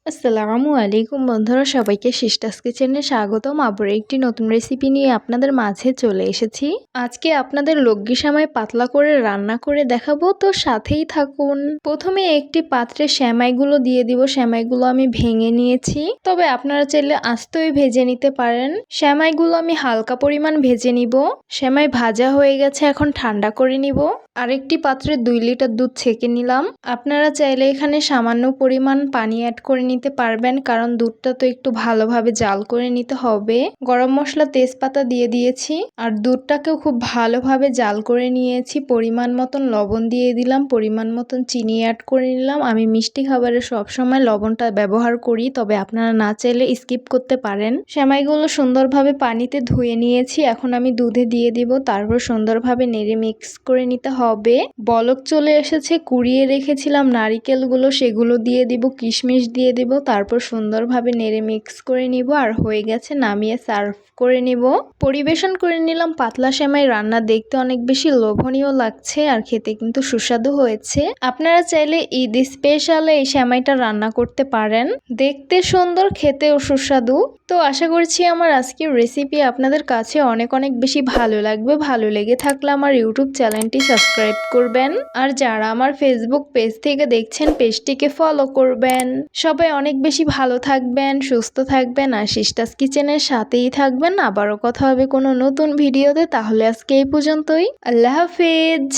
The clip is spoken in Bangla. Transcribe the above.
আসসালামু আলাইকুম বন্ধুরা, সবাইকে সিস্টার্স কিচেনে স্বাগতম। আবার একটি নতুন রেসিপি নিয়ে আপনাদের মাঝে চলে এসেছি। আজকে আপনাদের লগ্গি সেমাই পাতলা করে রান্না করে দেখাবো, তো সাথেই থাকুন। প্রথমে একটি পাত্রে সেমাইগুলো দিয়ে দিব। সেমাইগুলো আমি ভেঙে নিয়েছি, তবে আপনারা চাইলে আস্তই ভেজে নিতে পারেন। সেমাইগুলো আমি হালকা পরিমাণ ভেজে নিব। সেমাই ভাজা হয়ে গেছে, এখন ঠান্ডা করে নিব। আরেকটি পাত্রে 2 লিটার দুধ ছেঁকে নিলাম। আপনারা চাইলে এখানে সামান্য পরিমাণ পানি অ্যাড করে নিতে পারবেন, কারণ দুধটা তো একটু ভালোভাবে জাল করে নিতে হবে। গরম মশলা, তেজপাতা দিয়ে দিয়েছি আর দুধটাকেও খুব ভালোভাবে জাল করে নিয়েছি। পরিমাণ মতন লবণ দিয়ে দিলাম, পরিমাণ মতন চিনি অ্যাড করে নিলাম। আমি মিষ্টি খাবারে সবসময় লবণটা ব্যবহার করি, তবে আপনারা না চাইলে স্কিপ করতে পারেন। সেমাইগুলো সুন্দরভাবে পানিতে ধুয়ে নিয়েছি, এখন আমি দুধে দিয়ে দিব। তারপর সুন্দরভাবে নেড়ে মিক্স করে নিতে হবে। বলক চলে এসেছে, কুড়িয়ে রেখেছিলাম নারিকেলগুলো, সেগুলো দিয়ে দিব, কিশমিশ দিয়ে দিব। তারপর সুন্দরভাবে নেড়ে মিক্স করে নিব। আর হয়ে গেছে, নামিয়ে সার্ভ করে নিব। পরিবেশন করে নিলাম পাতলা সেমাই রান্না। দেখতে অনেক বেশি লোভনীয় লাগছে আর খেতে কিন্তু সুস্বাদু হয়েছে। আপনারা চাইলে ঈদ স্পেশালে এই সেমাইটা রান্না করতে পারেন। দেখতে সুন্দর, খেতেও সুস্বাদু। তো আশা করছি আমার আজকের রেসিপি আপনাদের কাছে অনেক অনেক বেশি ভালো লাগবে। ভালো লেগে থাকলে আমার ইউটিউব চ্যানেলটি সাবস্ক্রাইব করবেন, আর যারা আমার ফেসবুক পেজ থেকে দেখছেন পেজটিকে ফলো করবেন। সবাই অনেক বেশি ভালো থাকবেন, সুস্থ থাকবেন আর সিস্টার্স কিচেনের সাথেই থাকবেন। আবারও কথা হবে কোনো নতুন ভিডিওতে। তাহলে আজকে এই পর্যন্তই। আল্লাহ হাফেজ।